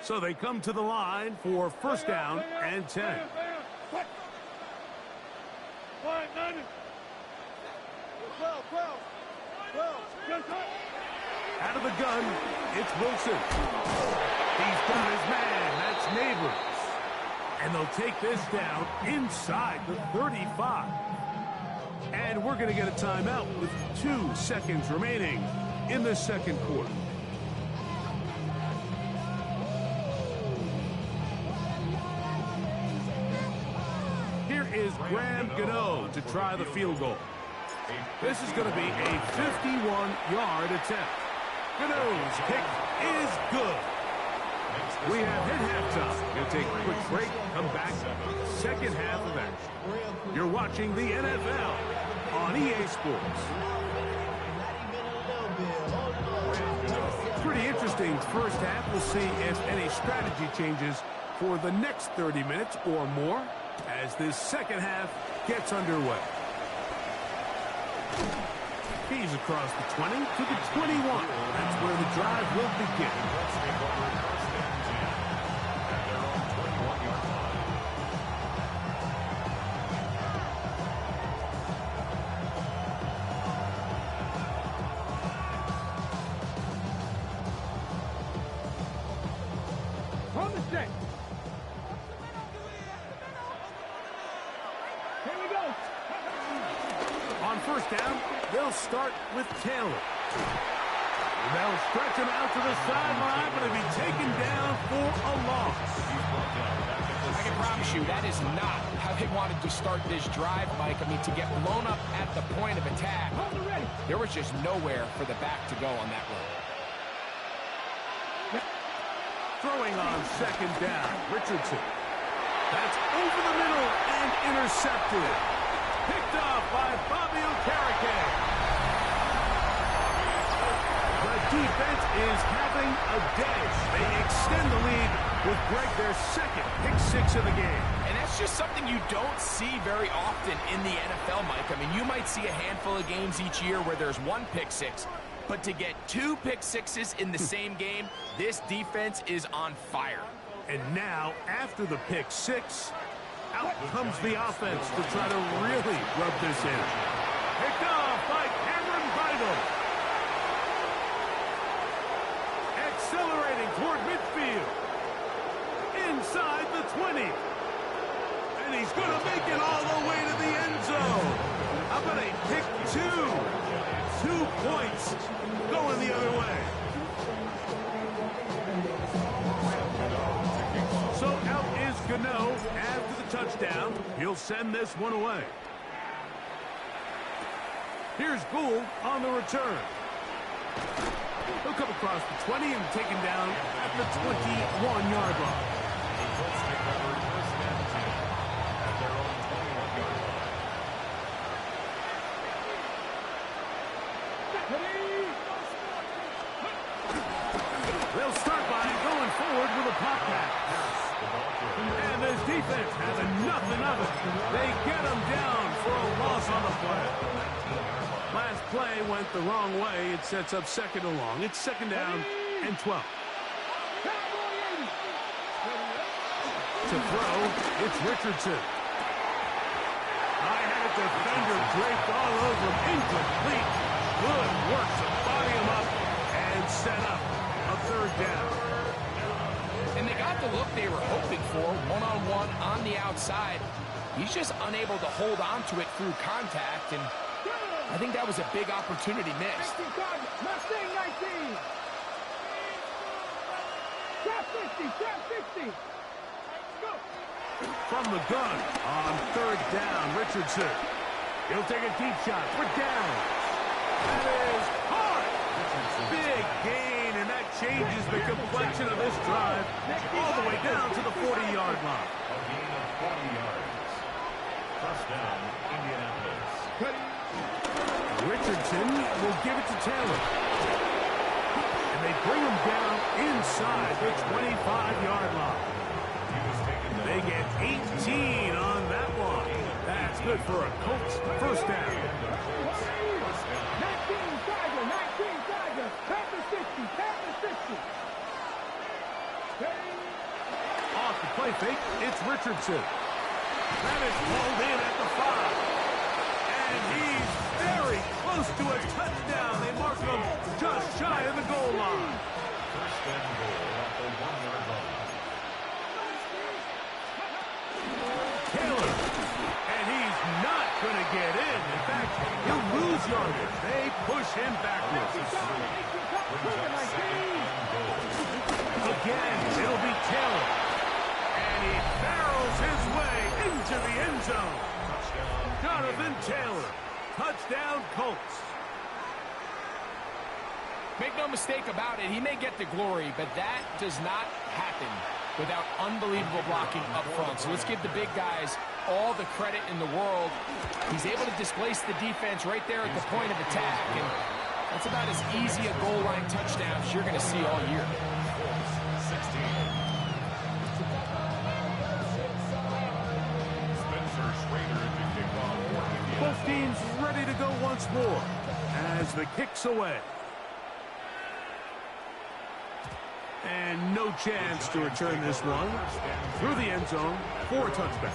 So they come to the line for first down and 10. Out of the gun, it's Wilson. He's got his man. That's Neighbors. And they'll take this down inside the 35. And we're going to get a timeout with 2 seconds remaining in the second quarter. Here is Graham Gano to try the field goal. This is going to be a 51-yard attempt. Gano's kick is good. We have hit halftime. We'll take a quick break, come back, second half of action. You're watching the NFL on EA Sports. Pretty interesting first half. We'll see if any strategy changes for the next 30 minutes or more as this second half gets underway. He's across the 20 to the 21. That's where the drive will begin. On the set. Here we go. On first down, they'll start with Taylor. They'll stretch him out to the sideline, but he'll be taken down for a loss. I can promise you that is not how they wanted to start this drive, Mike. I mean, to get blown up at the point of attack, there was just nowhere for the back to go on that run. Throwing on second down, Richardson. That's over the middle and intercepted. Picked off by Bobby Okereke. The defense is having a day. They extend the lead with their second pick six of the game. And that's just something you don't see very often in the NFL, Mike. I mean, you might see a handful of games each year where there's one pick six, but to get two pick sixes in the same game, this defense is on fire. And now, after the pick six, out comes the offense to try to really rub this in. Picked off by Cameron Vidal. Accelerating toward midfield. Inside the 20. And he's going to make it all the way to the end zone. How about a pick two? 2 points going the other way. So out is Gano after the touchdown. He'll send this one away. Here's Gould on the return. He'll come across the 20 and taken down at the 21-yard line. They'll start by going forward with a pop pass. And this defense having nothing of it. They get him down for a loss on the play. Last play went the wrong way. It sets up second and long. It's second down and 12. To throw, it's Richardson. I had a defender draped all over him. Incomplete. Good work to body him up and set up a third down. And they got the look they were hoping for, one-on-one on the outside. He's just unable to hold on to it through contact, and I think that was a big opportunity missed. Mustang 19. Trap 50, trap 50. Go. From the gun on third down, Richardson. He'll take a deep shot for down. That is hard. Big gain, and that changes the complexion of this drive all the way down to the 40-yard line. A gain of 40 yards. Touchdown, Indianapolis. Richardson will give it to Taylor. And they bring him down inside the 25-yard line. They get 18 on that one. That's good for a Colts first down. 19 Tiger, 19 Tiger. Panther 60, Panther 60. Off the play fake, it's Richardson. That is pulled in at the 5. And he's very close to a touchdown. They mark him just shy of the goal line. First and goal at the 1-yard line. Taylor. And he's not going to get in. In fact, he'll lose yardage. They push him backwards. Again, it'll be Taylor. And he barrels his way into the end zone. Jonathan Taylor. Touchdown, Colts. Make no mistake about it, he may get the glory, but that does not happen without unbelievable blocking up front. So let's give the big guys all the credit in the world. He's able to displace the defense right there at the point of attack, and that's about as easy a goal line touchdown as you're going to see all year. 16. Spencer Schrader to kick off. Both teams ready to go once more as the kick's away. And no chance to return this one through the end zone for a touchback.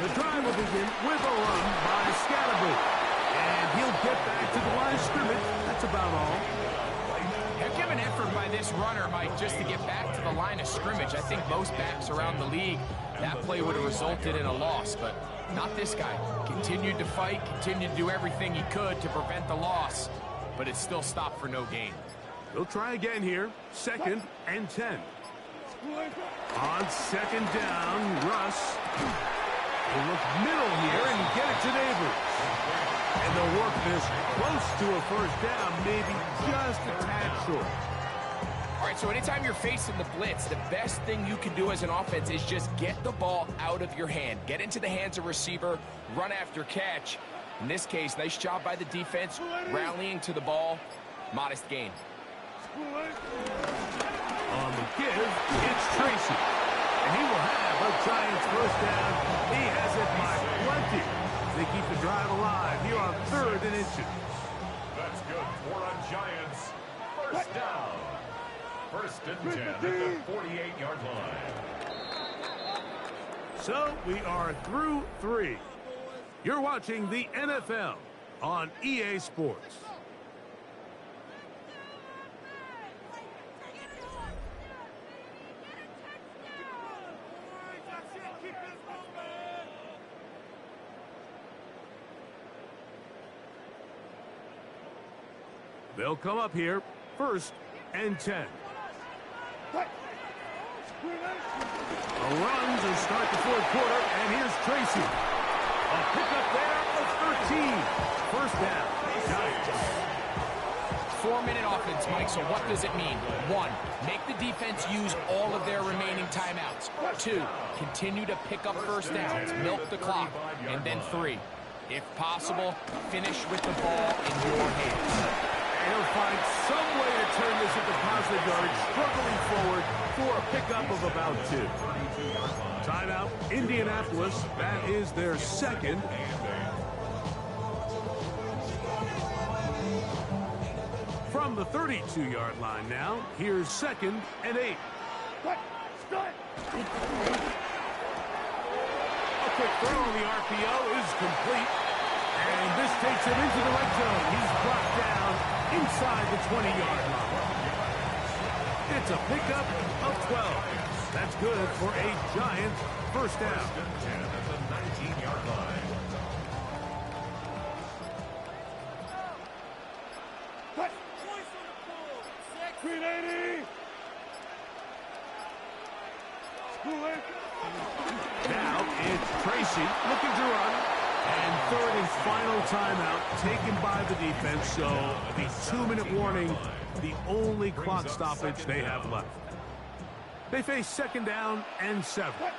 The drive will begin with a run by Scatterby. And he'll get back to the line of scrimmage. That's about all. Heck of an effort by this runner, Mike, just to get back to the line of scrimmage. I think most backs around the league, that play would have resulted in a loss, but not this guy. Continued to fight, continued to do everything he could to prevent the loss, but it still stopped for no gain. They'll try again here. 2nd and 10. On 2nd down, Russ will look middle here and get it to Neighbors. And they'll work this close to a first down, maybe just a tad short. All right, so anytime you're facing the blitz, the best thing you can do as an offense is just get the ball out of your hand. Get into the hands of receiver, run after catch. In this case, nice job by the defense, rallying to the ball. Modest gain. On the give, it's Tracy. And he will have a Giants first down. He has it by plenty. They keep the drive alive here on 3rd and inches. That's good for a Giants first down. 1st and 10 at the 48-yard line. So we are through 3. You're watching the NFL on EA Sports. They'll come up here, 1st and 10. A run to start the 4th quarter, and here's Tracy. A pickup there of 13. First down, Giants. 4-minute offense, Mike, so what does it mean? 1, make the defense use all of their remaining timeouts. 2, continue to pick up first downs, milk the clock. And then 3, if possible, finish with the ball in your hands. And he'll find some way to turn this into positive yards, struggling forward for a pickup of about 2. Timeout, Indianapolis. That is their 2nd. From the 32-yard line now, here's 2nd and 8. A quick throw on the RPO is complete. And this takes him into the red zone. He's brought down inside the 20-yard line. It's a pickup of 12. That's good for a Giant first down. 10 at the 19-yard line. Now it's Tracy looking to run. And 3rd and final timeout taken by the defense. So the 2-minute warning, the only clock stoppage they have left. They face 2nd down and 7. On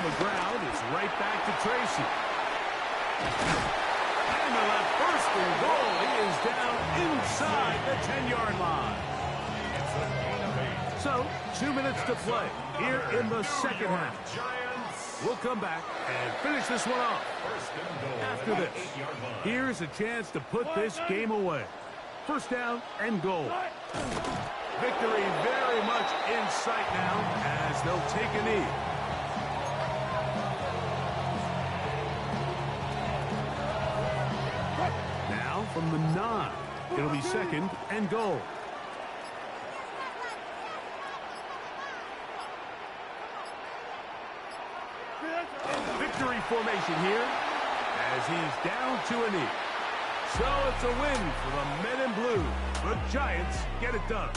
the ground, it's right back to Tracy. And the left 1st and goal. He is down inside the 10-yard line. So 2 minutes to play here in the 2nd half. We'll come back and finish this one off. After this, here's a chance to put this game away. First down and goal. Victory very much in sight now as they'll take a knee. Now from the 9, it'll be 2nd and goal. Victory formation here as he's down to a knee. So it's a win for the men in blue. The Giants get it done.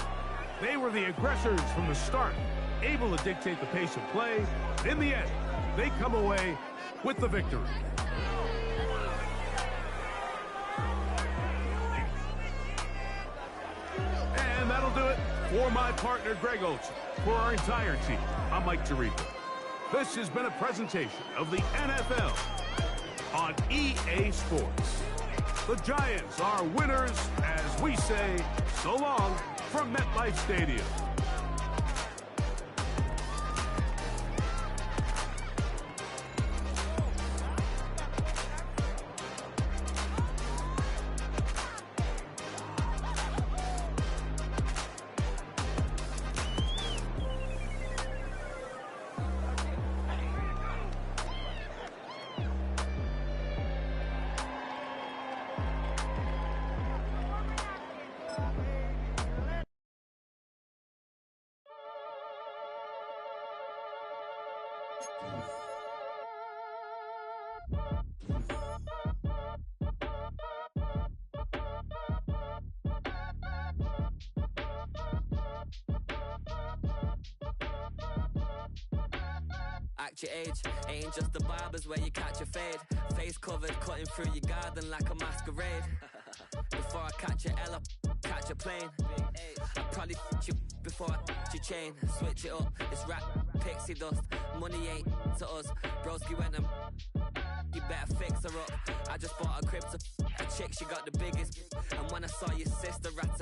They were the aggressors from the start, able to dictate the pace of play. In the end, they come away with the victory. And that'll do it for my partner, Greg Olson. For our entire team, I'm Mike Tirico. This has been a presentation of the NFL on EA Sports. The Giants are winners as we say so long from MetLife Stadium. Act your age, ain't just the barbers where you catch a fade. Face covered, cutting through your garden like a masquerade. Before I catch a L up, catch a plane. I probably you before I your chain. Switch it up, it's rap, pixie dust. Money ain't to us. Broski went and you better fix her up. I just bought a crib to a chick, she got the biggest. And when I saw your sister rat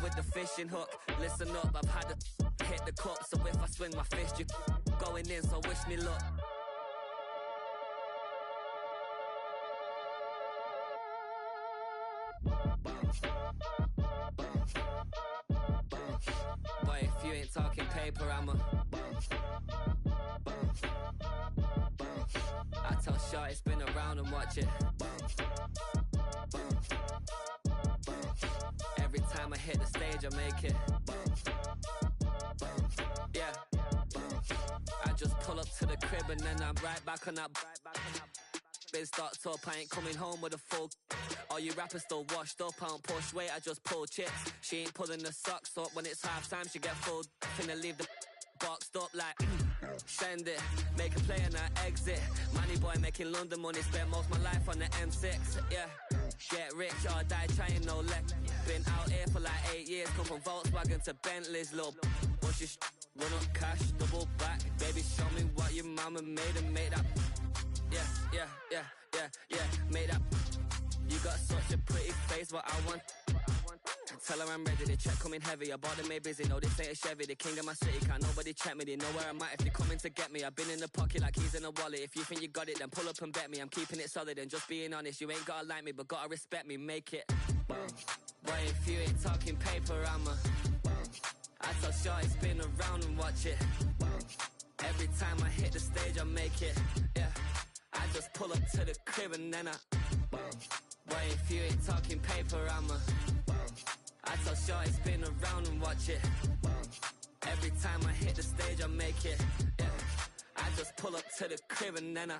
with the fishing hook, listen up, I've had to hit the cup. So if I swing my fist, you going in, so wish me luck. Boy, if you ain't talking paper, I'm a I tell Shorty spin around and watch it. Every time I hit the stage, I make it. Yeah. I just pull up to the crib and then I'm right back on that. Been starts up, I ain't coming home with a full. All you rappers still washed up, I don't push weight, I just pull chips. She ain't pulling the socks up when it's halftime, she get full. Finna leave the boxed up like send it, make a play and I exit. Money boy making London money, spent most of my life on the M6. Yeah, get rich or die trying, no leg. Been out here for like 8 years, come from Volkswagen to Bentley's, little what's your run up cash, double back. Baby, show me what your mama made and made that. Yeah, made that. You got such a pretty face, what I want. Tell her I'm ready, the check coming heavy. I bought them made busy, no this ain't a Chevy. The king of my city, can't nobody check me. They know where I'm at if they coming to get me. I've been in the pocket like keys in a wallet. If you think you got it, then pull up and bet me. I'm keeping it solid and just being honest. You ain't gotta like me, but gotta respect me, make it. Boy, if you ain't talking paper, I'm a I tell Shorty spin around and watch it. Every time I hit the stage, I make it. Yeah, I just pull up to the crib and then boy, if you ain't talking paper, I'm a I tell Shorty spin around and watch it. Every time I hit the stage, I make it. Yeah, I just pull up to the crib and then